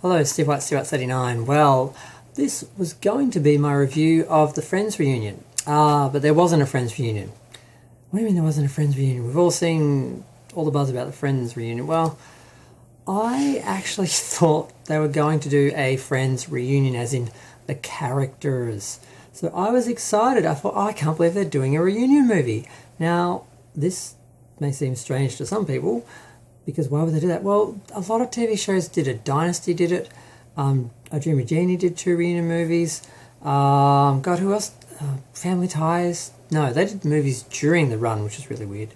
Hello, Steve White, Steve White 39. Well, this was going to be my review of the Friends reunion, but there wasn't a Friends reunion. What do you mean there wasn't a Friends reunion? We've all seen all the buzz about the Friends reunion. Well, I actually thought they were going to do a Friends reunion, as in the characters. So I was excited. I thought, I can't believe they're doing a reunion movie. Now, this may seem strange to some people, because why would they do that? Well, a lot of TV shows did it. Dynasty did it. A Dream of Jeannie did 2 reunion movies. God, who else? Family Ties. No, they did movies during the run, which is really weird.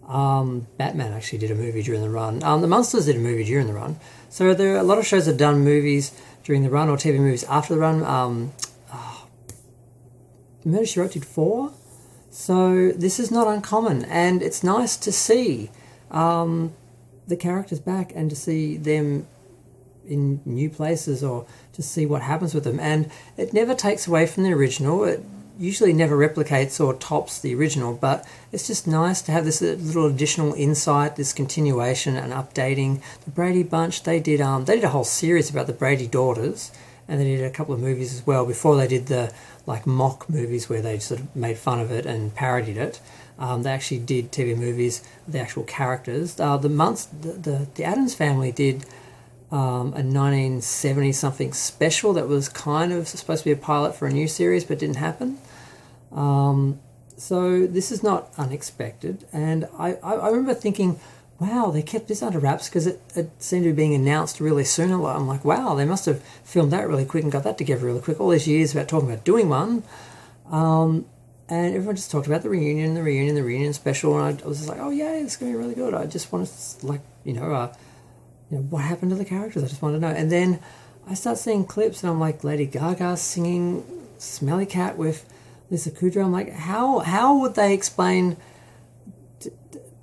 Batman actually did a movie during the run. The Munsters did a movie during the run. So there are a lot of shows that have done movies during the run or TV movies after the run. Murder, She Wrote did 4. So this is not uncommon, and it's nice to see the characters back and to see them in new places or to see what happens with them. And it never takes away from the original. It usually never replicates or tops the original, but it's just nice to have this little additional insight, this continuation and updating. The Brady Bunch, they did a whole series about the Brady daughters, and they did a couple of movies as well before they did the mock movies where they sort of made fun of it and parodied it. They actually did TV movies with the actual characters. The Addams Family did a 1970 something special that was kind of supposed to be a pilot for a new series but didn't happen. So this is not unexpected, and I remember thinking, wow, they kept this under wraps because it seemed to be being announced really soon. I'm like, wow, they must have filmed that really quick and got that together really quick. All these years about talking about doing one. And everyone just talked about the reunion special, and I was just like, oh yeah, it's going to be really good. I just want to, what happened to the characters? I just want to know. And then I start seeing clips, and I'm like, Lady Gaga singing Smelly Cat with Lisa Kudrow. I'm like, how would they explain?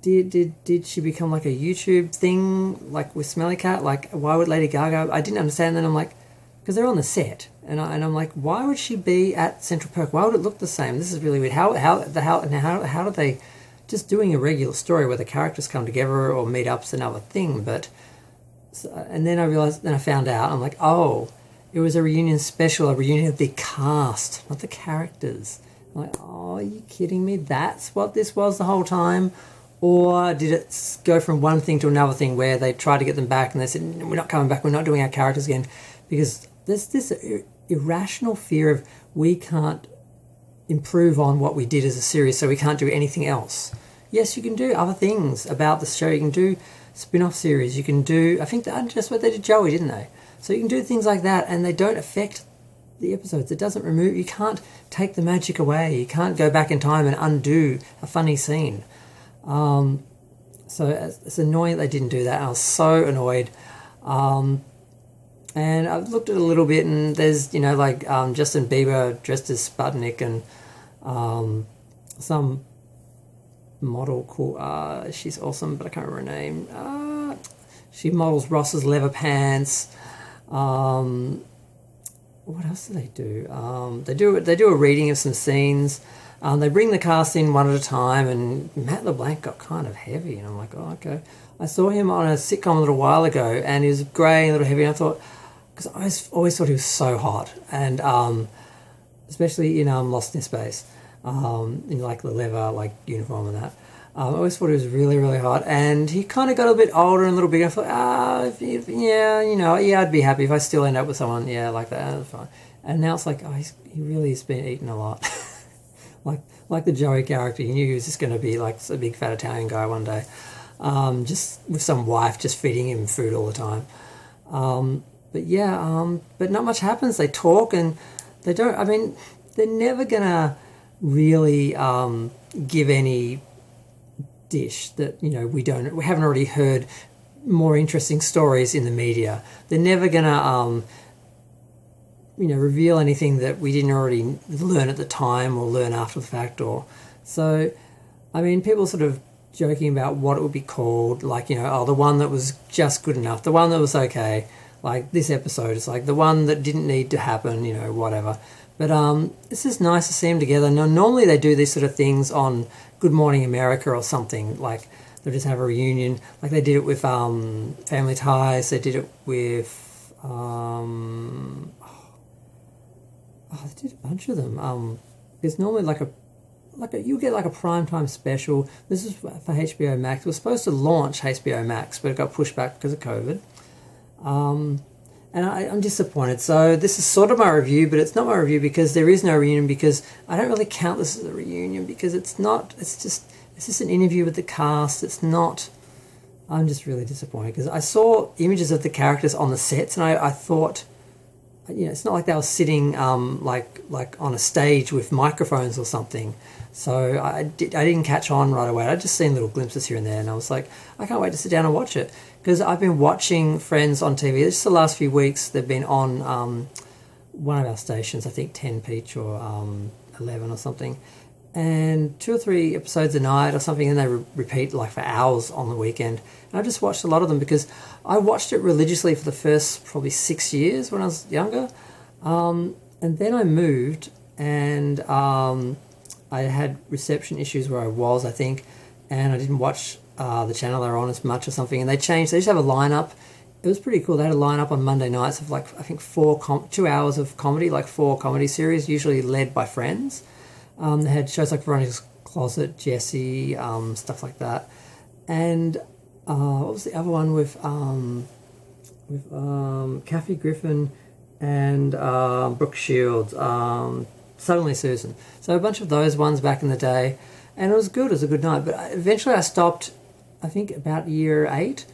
Did she become like a YouTube thing, like with Smelly Cat? Like, why would Lady Gaga? I didn't understand. And then I'm like, because they're on the set, and I'm like, why would she be at Central Perk? Why would it look the same? This is really weird. How do they just doing a regular story where the characters come together or meet up's another thing? But and then I found out. I'm like, oh, it was a reunion special, a reunion of the cast, not the characters. I'm like, oh, are you kidding me? That's what this was the whole time. Or did it go from one thing to another thing where they tried to get them back and they said, we're not coming back, we're not doing our characters again? Because there's this irrational fear of we can't improve on what we did as a series, so we can't do anything else. Yes, you can do other things about the show. You can do spin-off series. You can do, I think that's what they did Joey, didn't they? So you can do things like that, and they don't affect the episodes. It doesn't remove, you can't take the magic away. You can't go back in time and undo a funny scene. So it's annoying that they didn't do that. I was so annoyed. And I've looked at it a little bit, and there's, Justin Bieber dressed as Sputnik, and some model called, she's awesome, but I can't remember her name. She models Ross's leather pants. What else do they do? They do a reading of some scenes. They bring the cast in one at a time, and Matt LeBlanc got kind of heavy, and I'm like, oh, okay. I saw him on a sitcom a little while ago, and he was grey and a little heavy, and I thought, because I always thought he was so hot, and especially in Lost in Space, in like the leather uniform and that. I always thought he was really, really hot, and he kind of got a bit older and a little bigger. I thought, I'd be happy if I still end up with someone, like that. That's fine. And now it's like, oh, he really has been eating a lot. like the Joey character, you knew he was just going to be like a big fat Italian guy one day, just with some wife just feeding him food all the time. But not much happens. They talk and they don't. I mean, they're never gonna really give any dish that we haven't already heard more interesting stories in the media. They're never gonna reveal anything that we didn't already learn at the time or learn after the fact. Or so, I mean, people sort of joking about what it would be called, the one that was just good enough, the one that was okay. Like this episode, it's like the one that didn't need to happen, whatever. But it's just nice to see them together. Now, normally they do these sort of things on Good Morning America or something. Like they'll just have a reunion. Like they did it with Family Ties. They did it with I did a bunch of them. There's normally you get like a primetime special. This is for HBO Max. It was supposed to launch HBO Max, but it got pushed back because of COVID. And I'm disappointed. So this is sort of my review, but it's not my review because there is no reunion, because I don't really count this as a reunion because it's not. It's just an interview with the cast. It's not. I'm just really disappointed because I saw images of the characters on the sets, and I thought, it's not like they were sitting like on a stage with microphones or something. So I didn't catch on right away. I'd just seen little glimpses here and there, and I was like, I can't wait to sit down and watch it, because I've been watching Friends on TV. Just the last few weeks, they've been on one of our stations, I think 10 Peach or 11 or something, and 2 or 3 episodes a night or something, and they repeat like for hours on the weekend. And I just watched a lot of them because I watched it religiously for the first probably 6 years when I was younger, and then I moved, and I had reception issues where I was, I think, and I didn't watch the channel they were on as much or something, and they changed. They used to have a lineup. It was pretty cool. They had a lineup on Monday nights of like, I think 2 hours of comedy, like 4 comedy series, usually led by Friends. They had shows like Veronica's Closet, Jessie, stuff like that. And what was the other one with Kathy Griffin and Brooke Shields? Suddenly Susan. So a bunch of those ones back in the day, and it was good. It was a good night. But eventually I stopped, I think about year 8,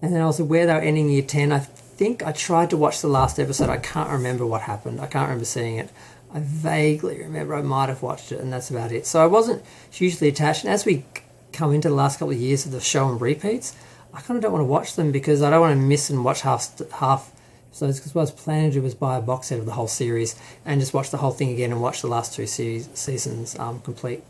and then I was aware they were ending year 10. I think I tried to watch the last episode. I can't remember what happened. I can't remember seeing it. I vaguely remember I might have watched it, and that's about it. So I wasn't hugely attached. And as we come into the last couple of years of the show and repeats, I kind of don't want to watch them because I don't want to miss and watch half episodes, because what I was planning to do was buy a box set of the whole series and just watch the whole thing again and watch the last 2 seasons complete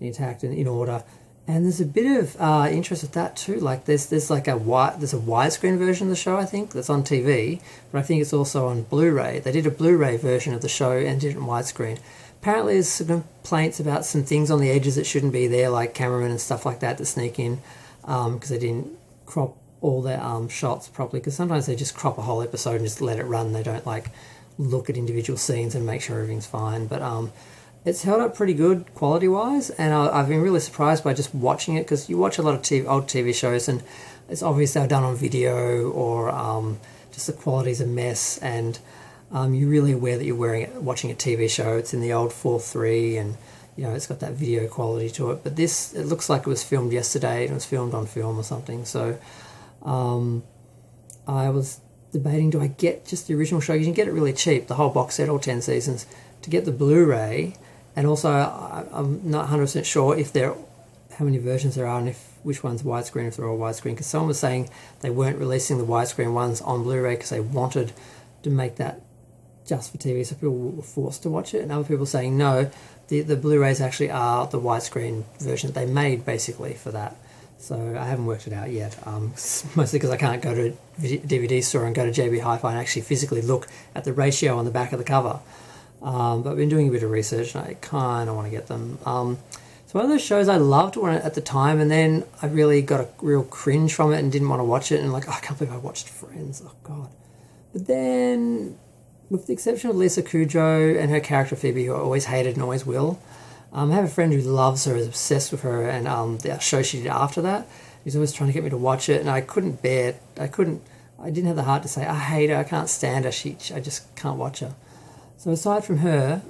and intact and in order. And there's a bit of interest with that too. Like there's a widescreen version of the show, I think, that's on TV, but I think it's also on Blu-ray. They did a Blu-ray version of the show and did it in widescreen. Apparently there's some complaints about some things on the edges that shouldn't be there, like cameramen and stuff like that sneak in because they didn't crop all their shots properly, because sometimes they just crop a whole episode and just let it run. They don't like look at individual scenes and make sure everything's fine. But it's held up pretty good quality-wise, and I've been really surprised by just watching it, because you watch a lot of old TV shows and it's obvious they're done on video, or just the quality's a mess, and you're really aware that you're watching a TV show. It's in the old 4:3, and it's got that video quality to it. But this, it looks like it was filmed yesterday and it was filmed on film or something. So I was debating, do I get just the original show? You can get it really cheap, the whole box set, all 10 seasons, to get the Blu-ray. And also, I'm not 100% sure how many versions there are, and which one's widescreen, if they're all widescreen. Because someone was saying they weren't releasing the widescreen ones on Blu-ray because they wanted to make that just for TV, so people were forced to watch it. And other people saying no, the Blu-rays actually are the widescreen version they made basically for that. So I haven't worked it out yet, mostly because I can't go to a DVD store and go to JB Hi-Fi and actually physically look at the ratio on the back of the cover. But I've been doing a bit of research and I kind of want to get them. So one of those shows I loved at the time, and then I really got a real cringe from it and didn't want to watch it, and I can't believe I watched Friends, oh God. But then, with the exception of Lisa Kudrow and her character Phoebe, who I always hated and always will, I have a friend who loves her, is obsessed with her, and the show she did after that, he's always trying to get me to watch it, and I couldn't bear it. I didn't have the heart to say, I hate her, I can't stand her, I just can't watch her. So aside from her,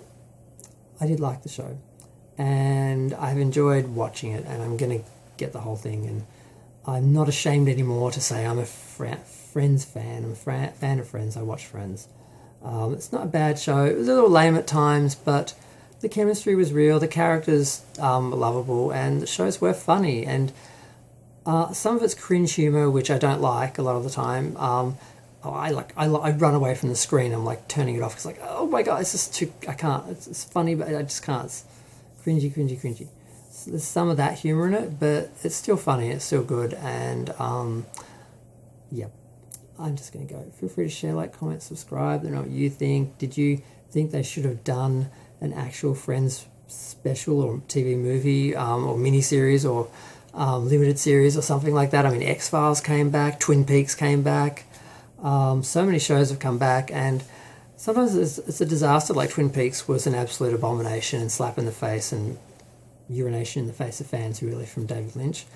I did like the show, and I've enjoyed watching it, and I'm going to get the whole thing, and I'm not ashamed anymore to say I'm a Friends fan. I'm a fan of Friends. I watch Friends. It's not a bad show. It was a little lame at times, but the chemistry was real, the characters were lovable, and the shows were funny, and some of it's cringe humour, which I don't like a lot of the time. I run away from the screen. I'm like turning it off. It's like, oh my God, it's just too, I can't. It's funny, but I just can't. It's cringy. So there's some of that humour in it, but it's still funny. It's still good, and yep. I'm just going to go. Feel free to share, like, comment, subscribe. Let me know what you think. Did you think they should have done an actual Friends special or TV movie or miniseries or limited series or something like that? I mean, X-Files came back, Twin Peaks came back. So many shows have come back, and sometimes it's a disaster. Like Twin Peaks was an absolute abomination and slap in the face and urination in the face of fans, really, from David Lynch.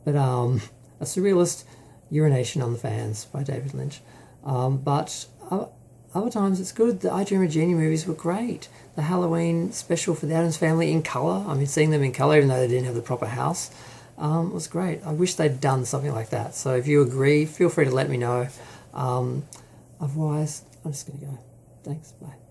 But a surrealist urination on the fans by David Lynch. But other times it's good. The I Dream of Jeannie movies were great. The Halloween special for the Addams Family in colour, I mean, seeing them in colour, even though they didn't have the proper house, was great. I wish they'd done something like that. So if you agree, feel free to let me know. Otherwise, I'm just going to go. Thanks. Bye.